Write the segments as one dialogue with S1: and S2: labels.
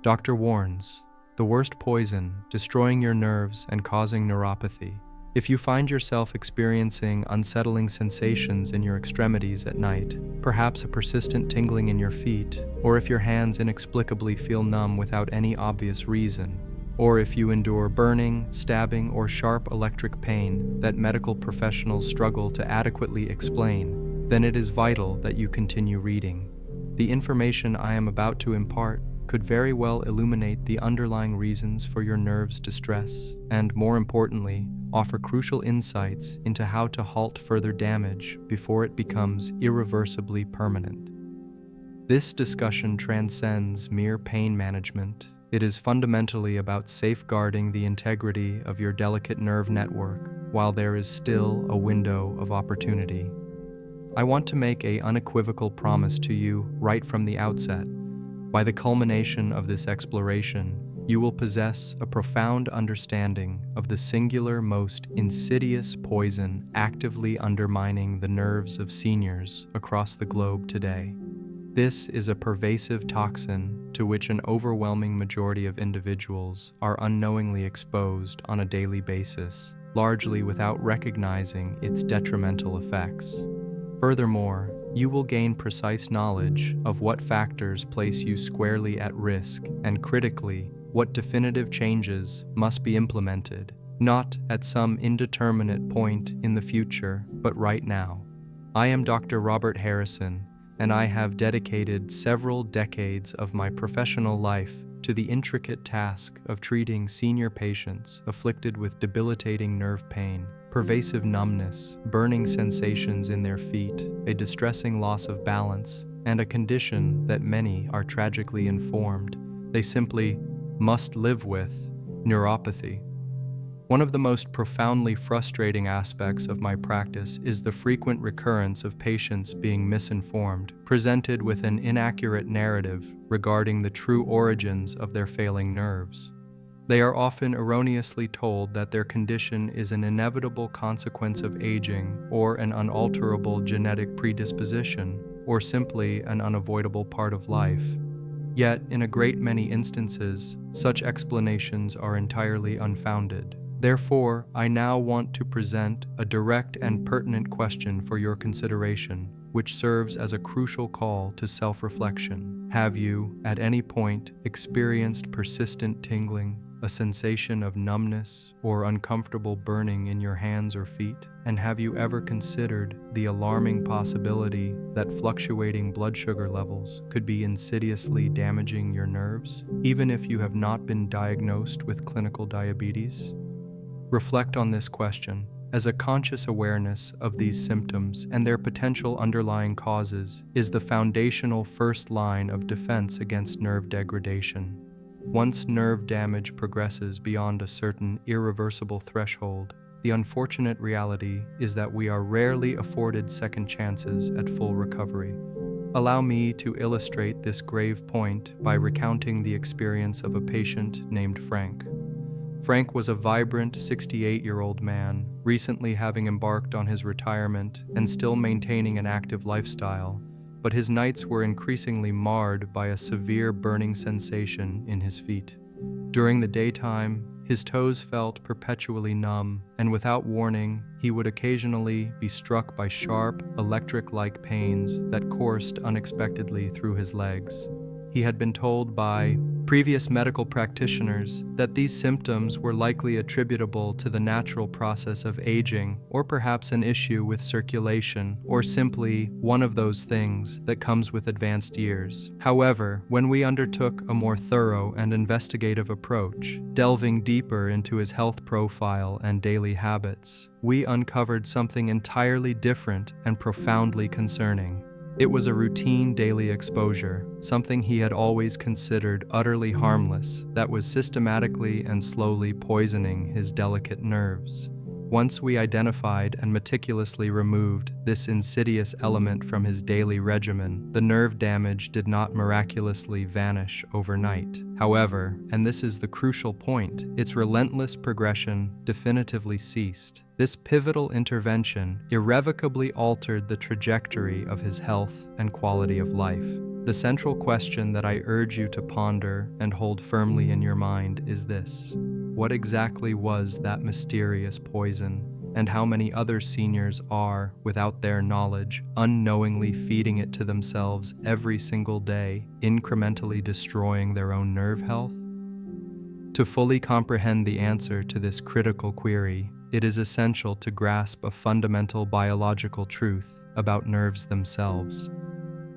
S1: Doctor warns, the worst poison, destroying your nerves and causing neuropathy. If you find yourself experiencing unsettling sensations in your extremities at night, perhaps a persistent tingling in your feet, or if your hands inexplicably feel numb without any obvious reason, or if you endure burning, stabbing, or sharp electric pain that medical professionals struggle to adequately explain, then it is vital that you continue reading. The information I am about to impart could very well illuminate the underlying reasons for your nerves' distress, and more importantly, offer crucial insights into how to halt further damage before it becomes irreversibly permanent. This discussion transcends mere pain management. It is fundamentally about safeguarding the integrity of your delicate nerve network while there is still a window of opportunity. I want to make an unequivocal promise to you right from the outset. By the culmination of this exploration, you will possess a profound understanding of the singular, most insidious poison actively undermining the nerves of seniors across the globe today. This is a pervasive toxin to which an overwhelming majority of individuals are unknowingly exposed on a daily basis, largely without recognizing its detrimental effects. Furthermore, you will gain precise knowledge of what factors place you squarely at risk and, critically, what definitive changes must be implemented, not at some indeterminate point in the future, but right now. I am Dr. Robert Harrison, and I have dedicated several decades of my professional life to the intricate task of treating senior patients afflicted with debilitating nerve pain, pervasive numbness, burning sensations in their feet, a distressing loss of balance, and a condition that many are tragically informed they simply must live with: neuropathy. One of the most profoundly frustrating aspects of my practice is the frequent recurrence of patients being misinformed, presented with an inaccurate narrative regarding the true origins of their failing nerves. They are often erroneously told that their condition is an inevitable consequence of aging, or an unalterable genetic predisposition, or simply an unavoidable part of life. Yet, in a great many instances, such explanations are entirely unfounded. Therefore, I now want to present a direct and pertinent question for your consideration, which serves as a crucial call to self-reflection. Have you, at any point, experienced persistent tingling, a sensation of numbness, or uncomfortable burning in your hands or feet? And have you ever considered the alarming possibility that fluctuating blood sugar levels could be insidiously damaging your nerves, even if you have not been diagnosed with clinical diabetes? Reflect on this question, as a conscious awareness of these symptoms and their potential underlying causes is the foundational first line of defense against nerve degradation. Once nerve damage progresses beyond a certain irreversible threshold, the unfortunate reality is that we are rarely afforded second chances at full recovery. Allow me to illustrate this grave point by recounting the experience of a patient named Frank. Frank was a vibrant 68-year-old man, recently having embarked on his retirement and still maintaining an active lifestyle, but his nights were increasingly marred by a severe burning sensation in his feet. During the daytime, his toes felt perpetually numb, and without warning, he would occasionally be struck by sharp, electric-like pains that coursed unexpectedly through his legs. He had been told by previous medical practitioners that these symptoms were likely attributable to the natural process of aging, or perhaps an issue with circulation, or simply one of those things that comes with advanced years. However, when we undertook a more thorough and investigative approach, delving deeper into his health profile and daily habits, we uncovered something entirely different and profoundly concerning. It was a routine daily exposure, something he had always considered utterly harmless, that was systematically and slowly poisoning his delicate nerves. Once we identified and meticulously removed this insidious element from his daily regimen, the nerve damage did not miraculously vanish overnight. However, and this is the crucial point, its relentless progression definitively ceased. This pivotal intervention irrevocably altered the trajectory of his health and quality of life. The central question that I urge you to ponder and hold firmly in your mind is this: what exactly was that mysterious poison, and how many other seniors are, without their knowledge, unknowingly feeding it to themselves every single day, incrementally destroying their own nerve health? To fully comprehend the answer to this critical query, it is essential to grasp a fundamental biological truth about nerves themselves.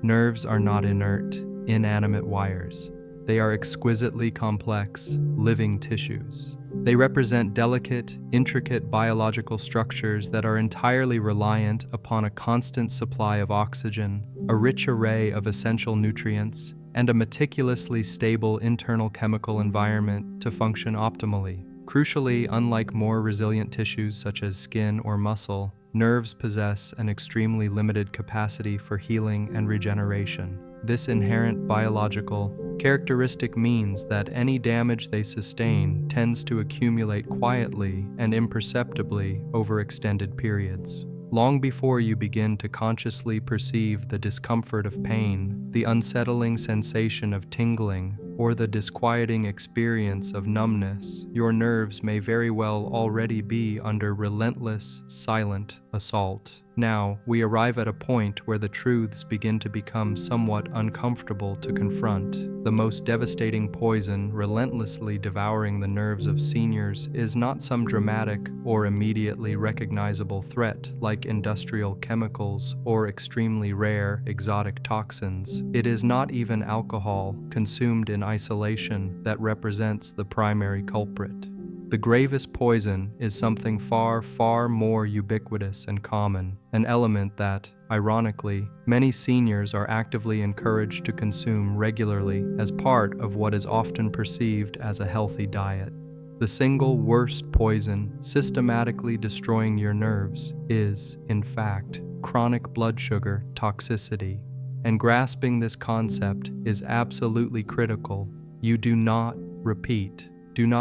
S1: Nerves are not inert, inanimate wires. They are exquisitely complex, living tissues. They represent delicate, intricate biological structures that are entirely reliant upon a constant supply of oxygen, a rich array of essential nutrients, and a meticulously stable internal chemical environment to function optimally. Crucially, unlike more resilient tissues such as skin or muscle, nerves possess an extremely limited capacity for healing and regeneration. This inherent biological characteristic means that any damage they sustain tends to accumulate quietly and imperceptibly over extended periods. Long before you begin to consciously perceive the discomfort of pain, the unsettling sensation of tingling, or the disquieting experience of numbness, your nerves may very well already be under relentless, silent assault. Now, we arrive at a point where the truths begin to become somewhat uncomfortable to confront. The most devastating poison relentlessly devouring the nerves of seniors is not some dramatic or immediately recognizable threat like industrial chemicals or extremely rare exotic toxins. It is not even alcohol consumed in isolation that represents the primary culprit. The gravest poison is something far, far more ubiquitous and common, an element that, ironically, many seniors are actively encouraged to consume regularly as part of what is often perceived as a healthy diet. The single worst poison systematically destroying your nerves is, in fact, chronic blood sugar toxicity. And grasping this concept is absolutely critical. You do not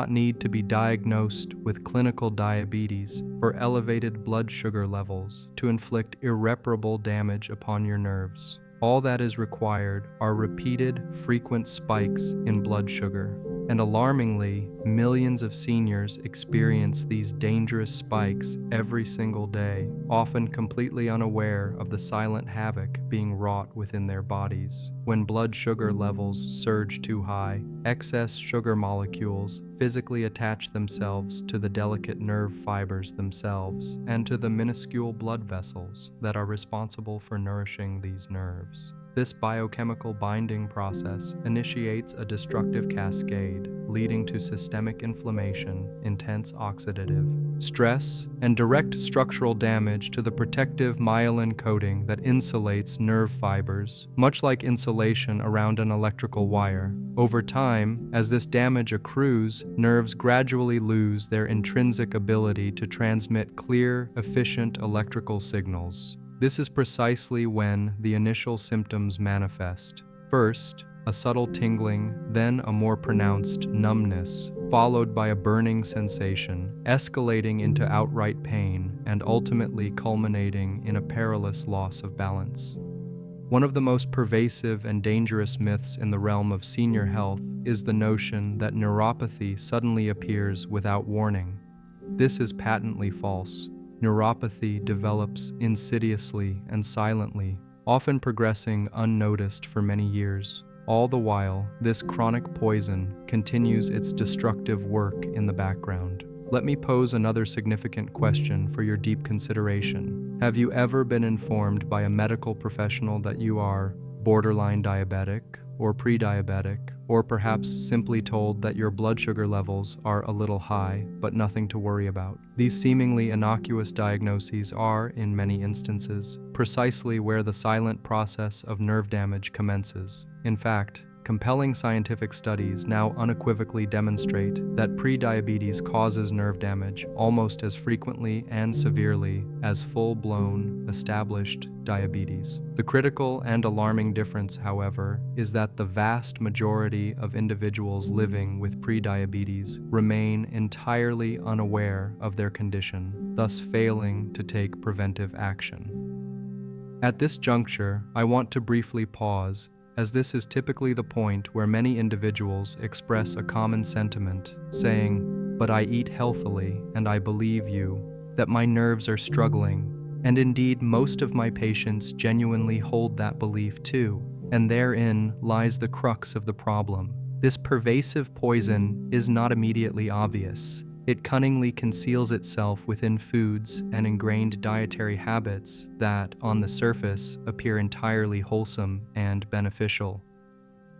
S1: need to be diagnosed with clinical diabetes or elevated blood sugar levels to inflict irreparable damage upon your nerves. All that is required are repeated, frequent spikes in blood sugar. And alarmingly, millions of seniors experience these dangerous spikes every single day, often completely unaware of the silent havoc being wrought within their bodies. When blood sugar levels surge too high, excess sugar molecules physically attach themselves to the delicate nerve fibers themselves and to the minuscule blood vessels that are responsible for nourishing these nerves. This biochemical binding process initiates a destructive cascade, leading to systemic inflammation, intense oxidative stress, and direct structural damage to the protective myelin coating that insulates nerve fibers, much like insulation around an electrical wire. Over time, as this damage accrues, nerves gradually lose their intrinsic ability to transmit clear, efficient electrical signals. This is precisely when the initial symptoms manifest. First, a subtle tingling, then a more pronounced numbness, followed by a burning sensation, escalating into outright pain, and ultimately culminating in a perilous loss of balance. One of the most pervasive and dangerous myths in the realm of senior health is the notion that neuropathy suddenly appears without warning. This is patently false. Neuropathy develops insidiously and silently, often progressing unnoticed for many years. All the while, this chronic poison continues its destructive work in the background. Let me pose another significant question for your deep consideration. Have you ever been informed by a medical professional that you are borderline diabetic or pre-diabetic, or perhaps simply told that your blood sugar levels are a little high, but nothing to worry about? These seemingly innocuous diagnoses are, in many instances, precisely where the silent process of nerve damage commences. In fact, compelling scientific studies now unequivocally demonstrate that prediabetes causes nerve damage almost as frequently and severely as full-blown, established diabetes. The critical and alarming difference, however, is that the vast majority of individuals living with prediabetes remain entirely unaware of their condition, thus failing to take preventive action. At this juncture, I want to briefly pause as this is typically the point where many individuals express a common sentiment, saying, "But I eat healthily, and I believe you, that my nerves are struggling." And indeed, most of my patients genuinely hold that belief too, and therein lies the crux of the problem. This pervasive poison is not immediately obvious. It cunningly conceals itself within foods and ingrained dietary habits that, on the surface, appear entirely wholesome and beneficial.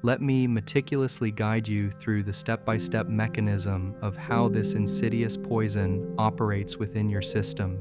S1: Let me meticulously guide you through the step-by-step mechanism of how this insidious poison operates within your system.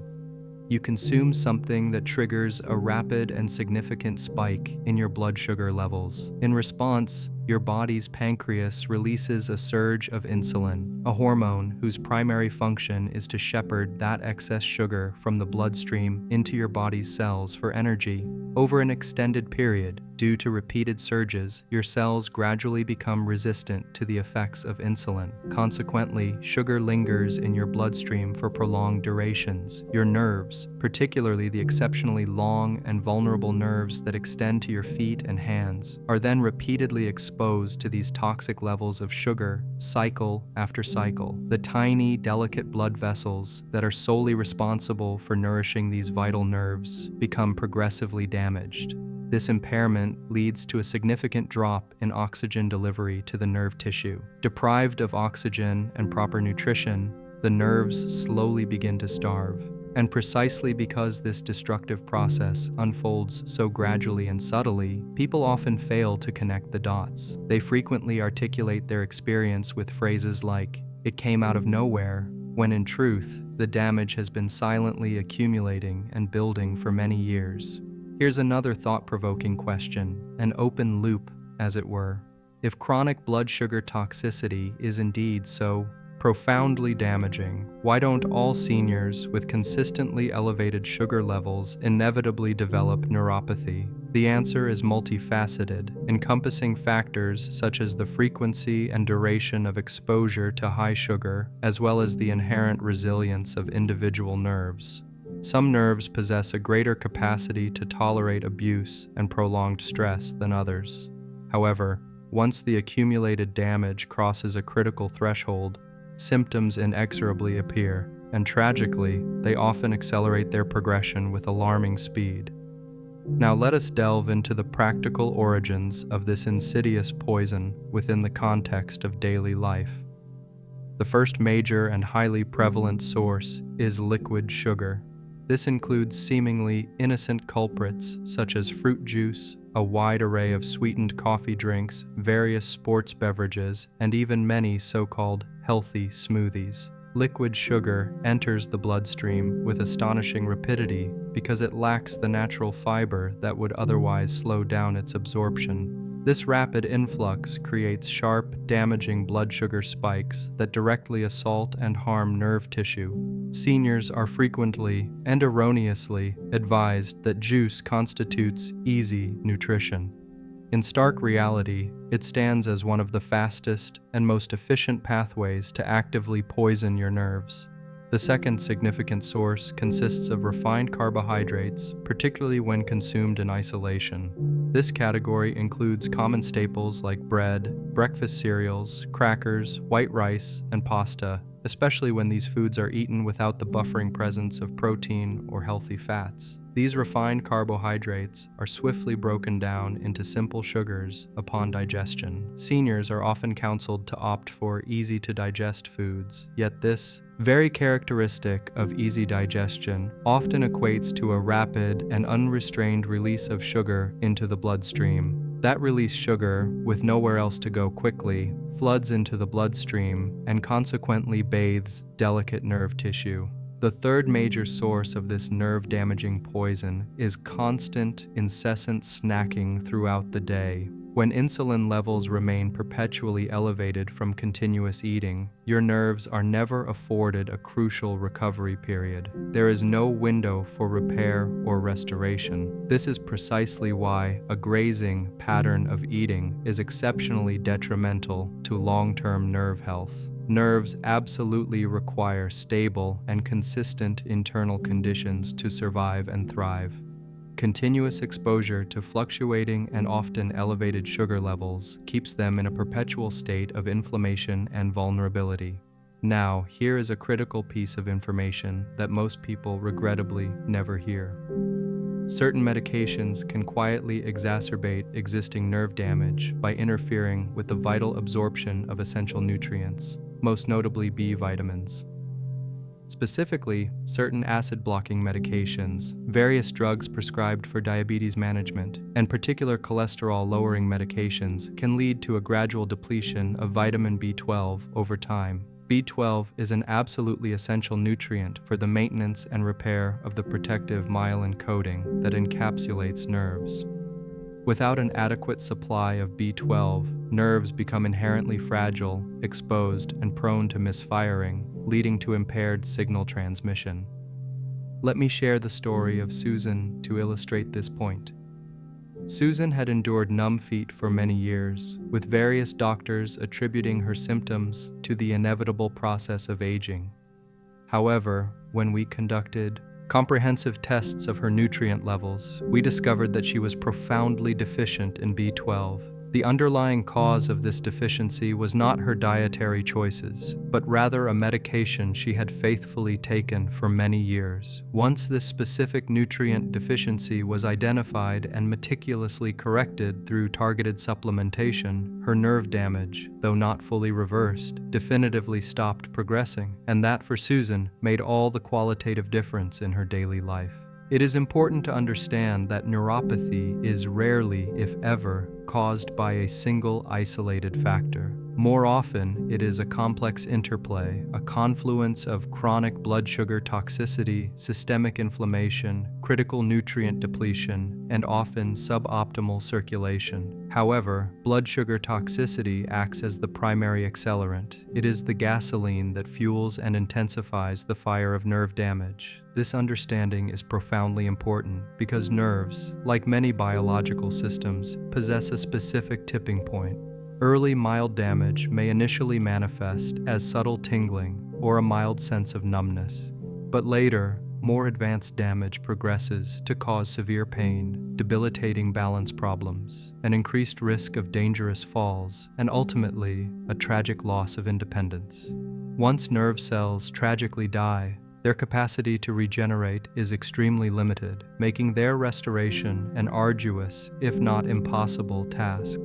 S1: You consume something that triggers a rapid and significant spike in your blood sugar levels. In response, your body's pancreas releases a surge of insulin, a hormone whose primary function is to shepherd that excess sugar from the bloodstream into your body's cells for energy. Over an extended period, due to repeated surges, your cells gradually become resistant to the effects of insulin. Consequently, sugar lingers in your bloodstream for prolonged durations. Your nerves, particularly the exceptionally long and vulnerable nerves that extend to your feet and hands, are then repeatedly exposed to these toxic levels of sugar, cycle after cycle. The tiny, delicate blood vessels that are solely responsible for nourishing these vital nerves become progressively damaged. This impairment leads to a significant drop in oxygen delivery to the nerve tissue. Deprived of oxygen and proper nutrition, the nerves slowly begin to starve. And precisely because this destructive process unfolds so gradually and subtly, people often fail to connect the dots. They frequently articulate their experience with phrases like, "It came out of nowhere," when in truth, the damage has been silently accumulating and building for many years. Here's another thought-provoking question, an open loop, as it were. If chronic blood sugar toxicity is indeed so profoundly damaging, why don't all seniors with consistently elevated sugar levels inevitably develop neuropathy? The answer is multifaceted, encompassing factors such as the frequency and duration of exposure to high sugar, as well as the inherent resilience of individual nerves. Some nerves possess a greater capacity to tolerate abuse and prolonged stress than others. However, once the accumulated damage crosses a critical threshold, symptoms inexorably appear, and tragically, they often accelerate their progression with alarming speed. Now let us delve into the practical origins of this insidious poison within the context of daily life. The first major and highly prevalent source is liquid sugar. This includes seemingly innocent culprits such as fruit juice, a wide array of sweetened coffee drinks, various sports beverages, and even many so-called healthy smoothies. Liquid sugar enters the bloodstream with astonishing rapidity because it lacks the natural fiber that would otherwise slow down its absorption. This rapid influx creates sharp, damaging blood sugar spikes that directly assault and harm nerve tissue. Seniors are frequently and erroneously advised that juice constitutes easy nutrition. In stark reality, it stands as one of the fastest and most efficient pathways to actively poison your nerves. The second significant source consists of refined carbohydrates, particularly when consumed in isolation. This category includes common staples like bread, breakfast cereals, crackers, white rice, and pasta, especially when these foods are eaten without the buffering presence of protein or healthy fats. These refined carbohydrates are swiftly broken down into simple sugars upon digestion. Seniors are often counseled to opt for easy-to-digest foods, yet this, very characteristic of easy digestion, often equates to a rapid and unrestrained release of sugar into the bloodstream. That released sugar, with nowhere else to go quickly, floods into the bloodstream and consequently bathes delicate nerve tissue. The third major source of this nerve-damaging poison is constant, incessant snacking throughout the day. When insulin levels remain perpetually elevated from continuous eating, your nerves are never afforded a crucial recovery period. There is no window for repair or restoration. This is precisely why a grazing pattern of eating is exceptionally detrimental to long-term nerve health. Nerves absolutely require stable and consistent internal conditions to survive and thrive. Continuous exposure to fluctuating and often elevated sugar levels keeps them in a perpetual state of inflammation and vulnerability. Now, here is a critical piece of information that most people regrettably never hear. Certain medications can quietly exacerbate existing nerve damage by interfering with the vital absorption of essential nutrients, most notably B vitamins. Specifically, certain acid-blocking medications, various drugs prescribed for diabetes management, and particular cholesterol-lowering medications can lead to a gradual depletion of vitamin B12 over time. B12 is an absolutely essential nutrient for the maintenance and repair of the protective myelin coating that encapsulates nerves. Without an adequate supply of B12, nerves become inherently fragile, exposed, and prone to misfiring, leading to impaired signal transmission. Let me share the story of Susan to illustrate this point. Susan had endured numb feet for many years, with various doctors attributing her symptoms to the inevitable process of aging. However, when we conducted comprehensive tests of her nutrient levels, we discovered that she was profoundly deficient in B12. The underlying cause of this deficiency was not her dietary choices, but rather a medication she had faithfully taken for many years. Once this specific nutrient deficiency was identified and meticulously corrected through targeted supplementation, her nerve damage, though not fully reversed, definitively stopped progressing, and that for Susan made all the qualitative difference in her daily life. It is important to understand that neuropathy is rarely, if ever, caused by a single isolated factor. More often, it is a complex interplay, a confluence of chronic blood sugar toxicity, systemic inflammation, critical nutrient depletion, and often suboptimal circulation. However, blood sugar toxicity acts as the primary accelerant. It is the gasoline that fuels and intensifies the fire of nerve damage. This understanding is profoundly important because nerves, like many biological systems, possess a specific tipping point. Early mild damage may initially manifest as subtle tingling or a mild sense of numbness, but later, more advanced damage progresses to cause severe pain, debilitating balance problems, an increased risk of dangerous falls, and ultimately, a tragic loss of independence. Once nerve cells tragically die, their capacity to regenerate is extremely limited, making their restoration an arduous, if not impossible, task.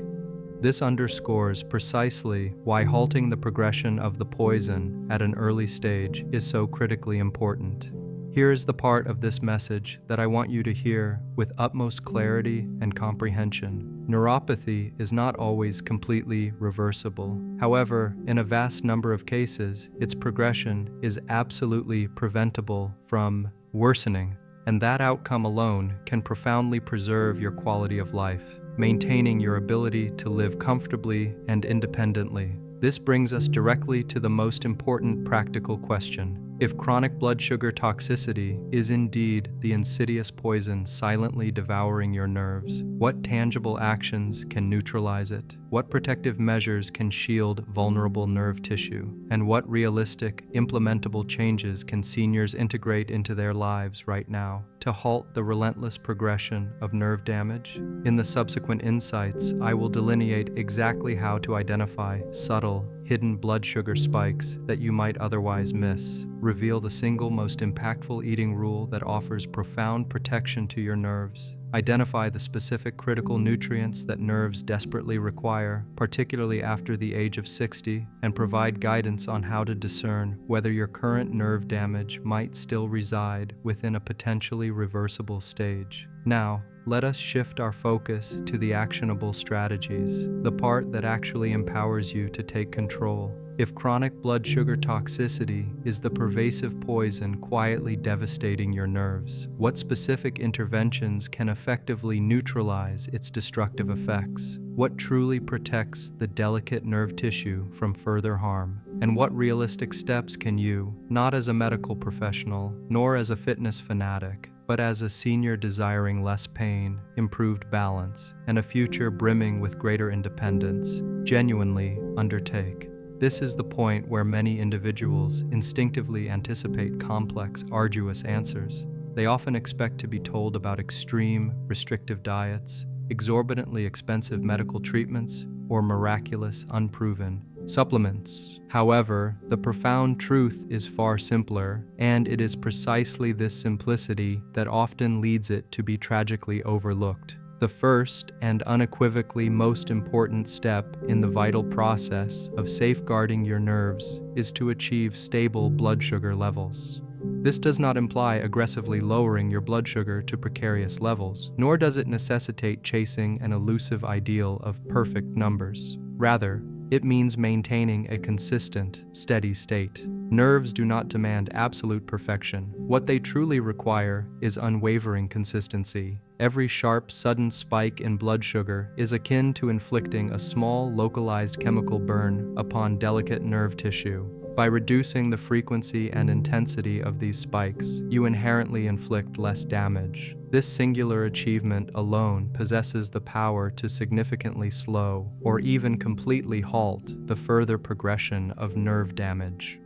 S1: This underscores precisely why halting the progression of the poison at an early stage is so critically important. Here is the part of this message that I want you to hear with utmost clarity and comprehension. Neuropathy is not always completely reversible. However, in a vast number of cases, its progression is absolutely preventable from worsening, and that outcome alone can profoundly preserve your quality of life, maintaining your ability to live comfortably and independently. This brings us directly to the most important practical question. If chronic blood sugar toxicity is indeed the insidious poison silently devouring your nerves, what tangible actions can neutralize it? What protective measures can shield vulnerable nerve tissue? And what realistic, implementable changes can seniors integrate into their lives right now to halt the relentless progression of nerve damage? In the subsequent insights, I will delineate exactly how to identify subtle, hidden blood sugar spikes that you might otherwise miss, reveal the single most impactful eating rule that offers profound protection to your nerves, identify the specific critical nutrients that nerves desperately require, particularly after the age of 60, and provide guidance on how to discern whether your current nerve damage might still reside within a potentially reversible stage. Now, let us shift our focus to the actionable strategies, the part that actually empowers you to take control. If chronic blood sugar toxicity is the pervasive poison quietly devastating your nerves, what specific interventions can effectively neutralize its destructive effects? What truly protects the delicate nerve tissue from further harm? And what realistic steps can you, not as a medical professional, nor as a fitness fanatic, but as a senior desiring less pain, improved balance, and a future brimming with greater independence, genuinely undertake? This is the point where many individuals instinctively anticipate complex, arduous answers. They often expect to be told about extreme, restrictive diets, exorbitantly expensive medical treatments, or miraculous, unproven supplements. However, the profound truth is far simpler, and it is precisely this simplicity that often leads it to be tragically overlooked. The first and unequivocally most important step in the vital process of safeguarding your nerves is to achieve stable blood sugar levels. This does not imply aggressively lowering your blood sugar to precarious levels, nor does it necessitate chasing an elusive ideal of perfect numbers. Rather, it means maintaining a consistent, steady state. Nerves do not demand absolute perfection. What they truly require is unwavering consistency. Every sharp, sudden spike in blood sugar is akin to inflicting a small, localized chemical burn upon delicate nerve tissue. By reducing the frequency and intensity of these spikes, you inherently inflict less damage. This singular achievement alone possesses the power to significantly slow, or even completely halt, the further progression of nerve damage.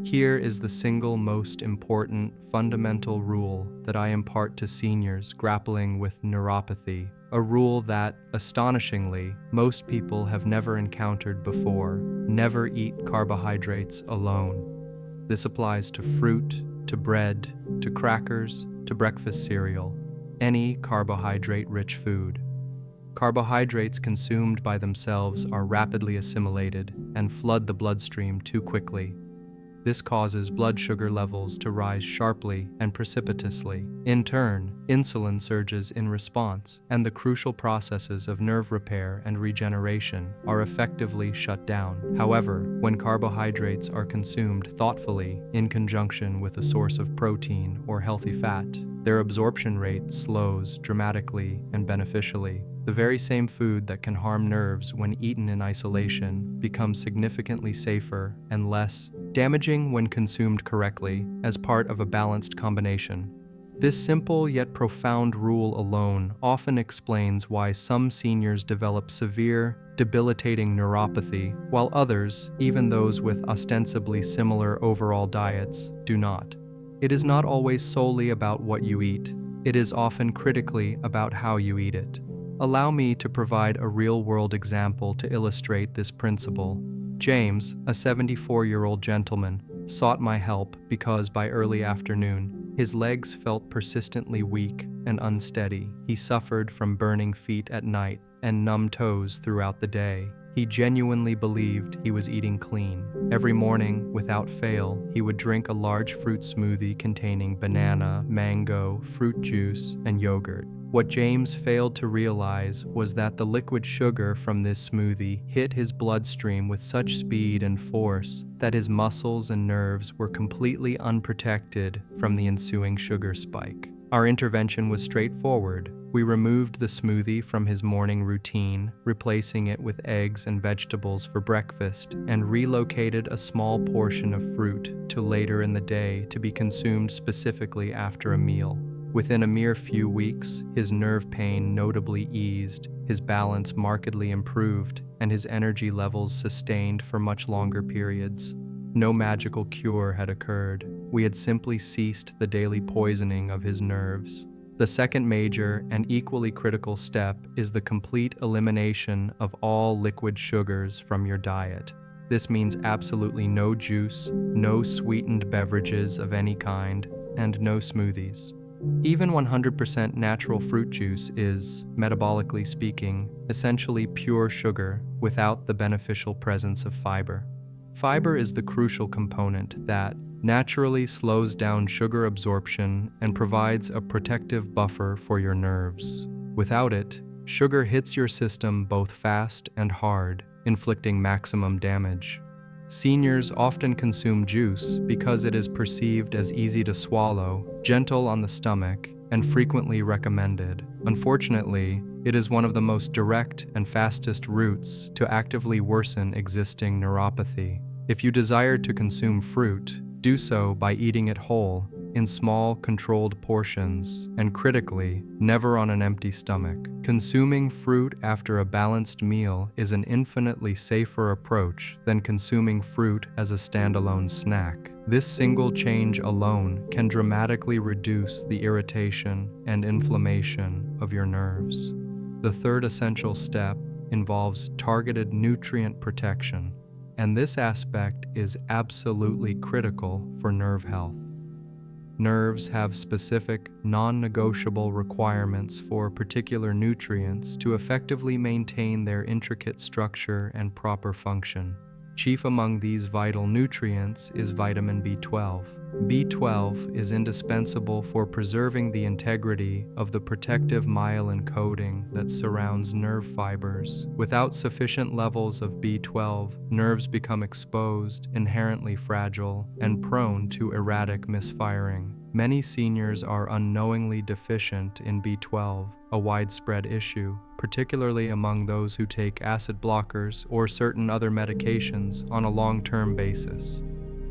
S1: Here is the single most important fundamental rule that I impart to seniors grappling with neuropathy, a rule that, astonishingly, most people have never encountered before: never eat carbohydrates alone. This applies to fruit, to bread, to crackers, to breakfast cereal, any carbohydrate-rich food. Carbohydrates consumed by themselves are rapidly assimilated and flood the bloodstream too quickly. This causes blood sugar levels to rise sharply and precipitously. In turn, insulin surges in response, and the crucial processes of nerve repair and regeneration are effectively shut down. However, when carbohydrates are consumed thoughtfully in conjunction with a source of protein or healthy fat, their absorption rate slows dramatically and beneficially. The very same food that can harm nerves when eaten in isolation becomes significantly safer and less damaging when consumed correctly as part of a balanced combination. This simple yet profound rule alone often explains why some seniors develop severe, debilitating neuropathy, while others, even those with ostensibly similar overall diets, do not. It is not always solely about what you eat. It is often critically about how you eat it. Allow me to provide a real-world example to illustrate this principle. James, a 74-year-old gentleman, sought my help because by early afternoon, his legs felt persistently weak and unsteady. He suffered from burning feet at night and numb toes throughout the day. He genuinely believed he was eating clean. Every morning, without fail, he would drink a large fruit smoothie containing banana, mango, fruit juice, and yogurt. What James failed to realize was that the liquid sugar from this smoothie hit his bloodstream with such speed and force that his muscles and nerves were completely unprotected from the ensuing sugar spike. Our intervention was straightforward. We removed the smoothie from his morning routine, replacing it with eggs and vegetables for breakfast, and relocated a small portion of fruit to later in the day to be consumed specifically after a meal. Within a mere few weeks, his nerve pain notably eased, his balance markedly improved, and his energy levels sustained for much longer periods. No magical cure had occurred. We had simply ceased the daily poisoning of his nerves. The second major and equally critical step is the complete elimination of all liquid sugars from your diet. This means absolutely no juice, no sweetened beverages of any kind, and no smoothies. Even 100% natural fruit juice is, metabolically speaking, essentially pure sugar without the beneficial presence of fiber. Fiber is the crucial component that naturally slows down sugar absorption and provides a protective buffer for your nerves. Without it, sugar hits your system both fast and hard, inflicting maximum damage. Seniors often consume juice because it is perceived as easy to swallow, gentle on the stomach, and frequently recommended. Unfortunately, it is one of the most direct and fastest routes to actively worsen existing neuropathy. If you desire to consume fruit, do so by eating it whole, in small, controlled portions, and critically, never on an empty stomach. Consuming fruit after a balanced meal is an infinitely safer approach than consuming fruit as a standalone snack. This single change alone can dramatically reduce the irritation and inflammation of your nerves. The third essential step involves targeted nutrient protection, and this aspect is absolutely critical for nerve health. Nerves have specific, non-negotiable requirements for particular nutrients to effectively maintain their intricate structure and proper function. Chief among these vital nutrients is vitamin B12. B12 is indispensable for preserving the integrity of the protective myelin coating that surrounds nerve fibers. Without sufficient levels of B12, nerves become exposed, inherently fragile, and prone to erratic misfiring. Many seniors are unknowingly deficient in B12, a widespread issue, particularly among those who take acid blockers or certain other medications on a long-term basis.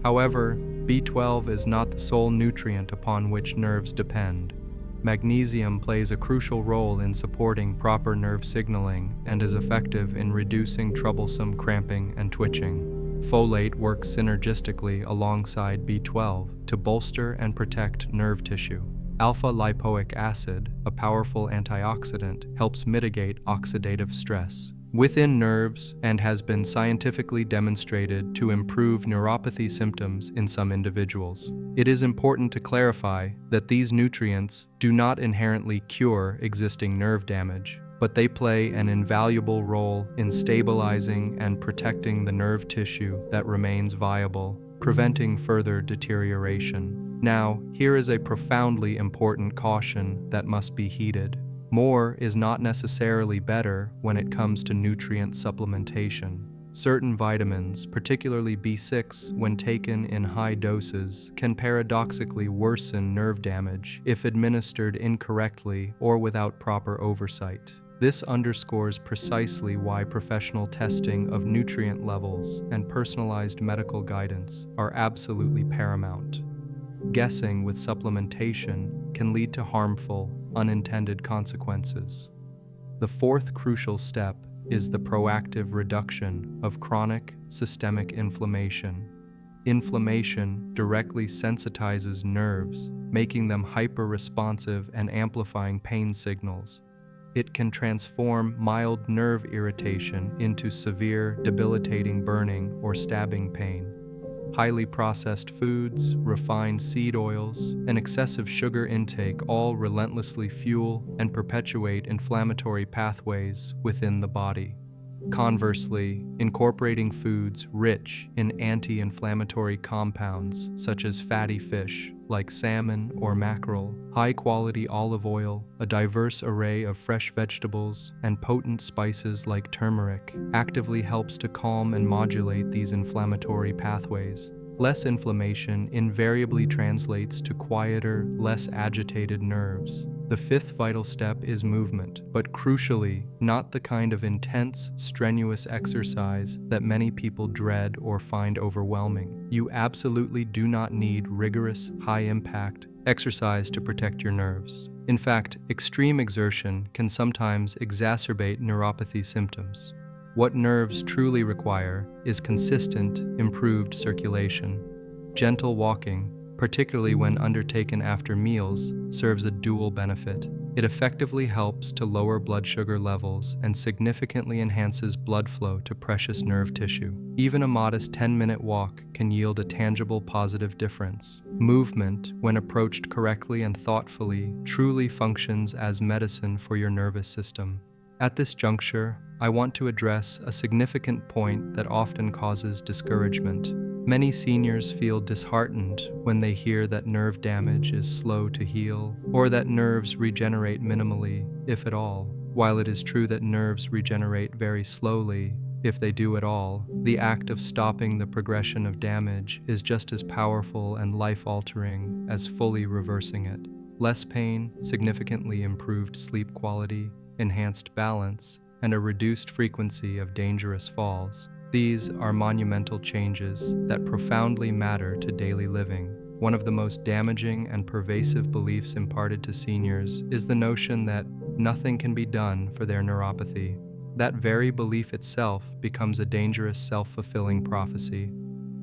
S1: However, B12 is not the sole nutrient upon which nerves depend. Magnesium plays a crucial role in supporting proper nerve signaling and is effective in reducing troublesome cramping and twitching. Folate works synergistically alongside B12 to bolster and protect nerve tissue. Alpha-lipoic acid, a powerful antioxidant, helps mitigate oxidative stress within nerves and has been scientifically demonstrated to improve neuropathy symptoms in some individuals. It is important to clarify that these nutrients do not inherently cure existing nerve damage, but they play an invaluable role in stabilizing and protecting the nerve tissue that remains viable, preventing further deterioration. Now, here is a profoundly important caution that must be heeded. More is not necessarily better when it comes to nutrient supplementation. Certain vitamins, particularly B6, when taken in high doses, can paradoxically worsen nerve damage if administered incorrectly or without proper oversight. This underscores precisely why professional testing of nutrient levels and personalized medical guidance are absolutely paramount. Guessing with supplementation can lead to harmful, unintended consequences. The fourth crucial step is the proactive reduction of chronic systemic inflammation. Inflammation directly sensitizes nerves, making them hyper-responsive and amplifying pain signals. It can transform mild nerve irritation into severe, debilitating burning or stabbing pain. Highly processed foods, refined seed oils, and excessive sugar intake all relentlessly fuel and perpetuate inflammatory pathways within the body. Conversely, incorporating foods rich in anti-inflammatory compounds such as fatty fish like salmon or mackerel, high-quality olive oil, a diverse array of fresh vegetables, and potent spices like turmeric actively helps to calm and modulate these inflammatory pathways. Less inflammation invariably translates to quieter, less agitated nerves. The fifth vital step is movement, but crucially, not the kind of intense, strenuous exercise that many people dread or find overwhelming. You absolutely do not need rigorous, high-impact exercise to protect your nerves. In fact, extreme exertion can sometimes exacerbate neuropathy symptoms. What nerves truly require is consistent, improved circulation. Gentle walking, particularly when undertaken after meals, serves a dual benefit. It effectively helps to lower blood sugar levels and significantly enhances blood flow to precious nerve tissue. Even a modest 10-minute walk can yield a tangible positive difference. Movement, when approached correctly and thoughtfully, truly functions as medicine for your nervous system. At this juncture, I want to address a significant point that often causes discouragement. Many seniors feel disheartened when they hear that nerve damage is slow to heal, or that nerves regenerate minimally, if at all. While it is true that nerves regenerate very slowly, if they do at all, the act of stopping the progression of damage is just as powerful and life-altering as fully reversing it. Less pain, significantly improved sleep quality, enhanced balance, and a reduced frequency of dangerous falls. These are monumental changes that profoundly matter to daily living. One of the most damaging and pervasive beliefs imparted to seniors is the notion that nothing can be done for their neuropathy. That very belief itself becomes a dangerous self-fulfilling prophecy.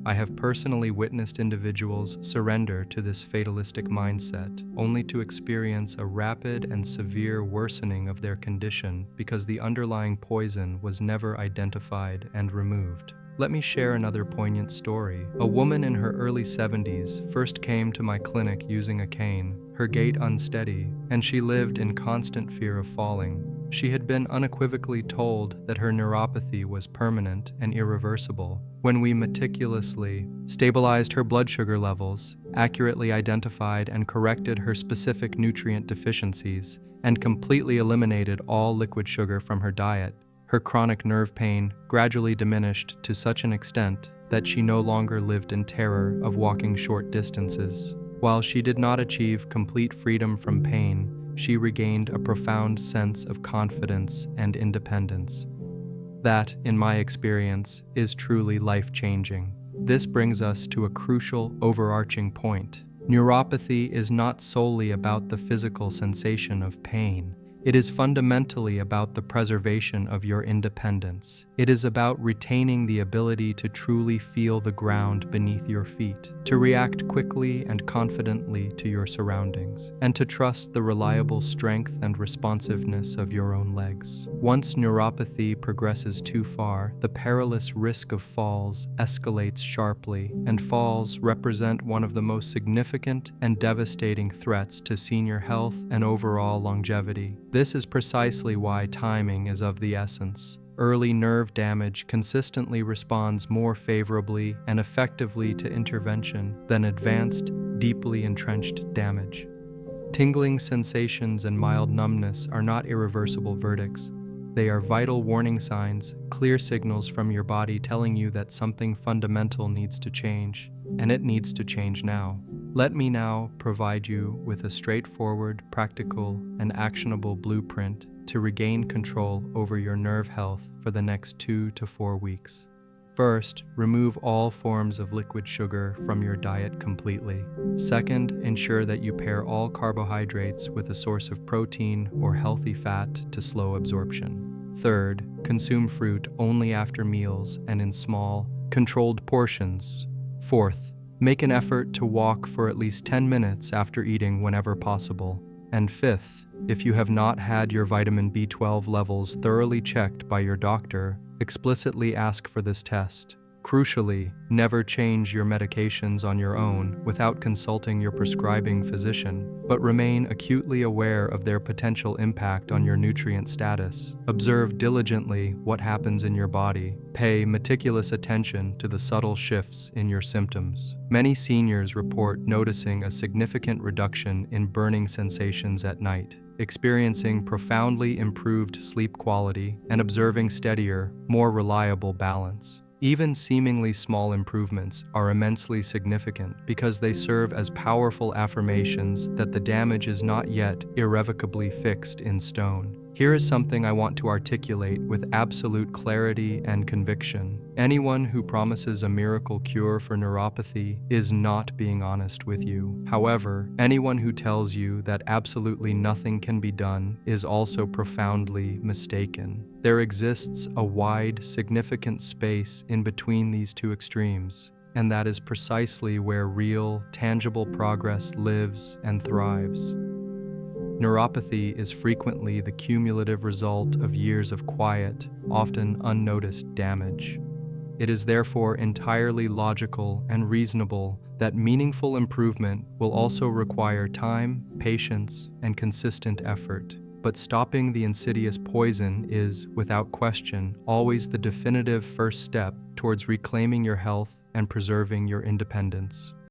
S1: I have personally witnessed individuals surrender to this fatalistic mindset, only to experience a rapid and severe worsening of their condition because the underlying poison was never identified and removed. Let me share another poignant story. A woman in her early 70s first came to my clinic using a cane, her gait unsteady, and she lived in constant fear of falling. She had been unequivocally told that her neuropathy was permanent and irreversible. When we meticulously stabilized her blood sugar levels, accurately identified and corrected her specific nutrient deficiencies, and completely eliminated all liquid sugar from her diet, her chronic nerve pain gradually diminished to such an extent that she no longer lived in terror of walking short distances. While she did not achieve complete freedom from pain, she regained a profound sense of confidence and independence. That, in my experience, is truly life-changing. This brings us to a crucial overarching point. Neuropathy is not solely about the physical sensation of pain. It is fundamentally about the preservation of your independence. It is about retaining the ability to truly feel the ground beneath your feet, to react quickly and confidently to your surroundings, and to trust the reliable strength and responsiveness of your own legs. Once neuropathy progresses too far, the perilous risk of falls escalates sharply, and falls represent one of the most significant and devastating threats to senior health and overall longevity. This is precisely why timing is of the essence. Early nerve damage consistently responds more favorably and effectively to intervention than advanced, deeply entrenched damage. Tingling sensations and mild numbness are not irreversible verdicts. They are vital warning signs, clear signals from your body telling you that something fundamental needs to change, and it needs to change now. Let me now provide you with a straightforward, practical, and actionable blueprint to regain control over your nerve health for the next 2 to 4 weeks. First, remove all forms of liquid sugar from your diet completely. Second, ensure that you pair all carbohydrates with a source of protein or healthy fat to slow absorption. Third, consume fruit only after meals and in small, controlled portions. Fourth, make an effort to walk for at least 10 minutes after eating whenever possible. And fifth, if you have not had your vitamin B12 levels thoroughly checked by your doctor, explicitly ask for this test. Crucially, never change your medications on your own without consulting your prescribing physician, but remain acutely aware of their potential impact on your nutrient status. Observe diligently what happens in your body. Pay meticulous attention to the subtle shifts in your symptoms. Many seniors report noticing a significant reduction in burning sensations at night, experiencing profoundly improved sleep quality, and observing steadier, more reliable balance. Even seemingly small improvements are immensely significant because they serve as powerful affirmations that the damage is not yet irrevocably fixed in stone. Here is something I want to articulate with absolute clarity and conviction. Anyone who promises a miracle cure for neuropathy is not being honest with you. However, anyone who tells you that absolutely nothing can be done is also profoundly mistaken. There exists a wide, significant space in between these two extremes, and that is precisely where real, tangible progress lives and thrives. Neuropathy is frequently the cumulative result of years of quiet, often unnoticed damage. It is therefore entirely logical and reasonable that meaningful improvement will also require time, patience, and consistent effort. But stopping the insidious poison is, without question, always the definitive first step towards reclaiming your health and preserving your independence.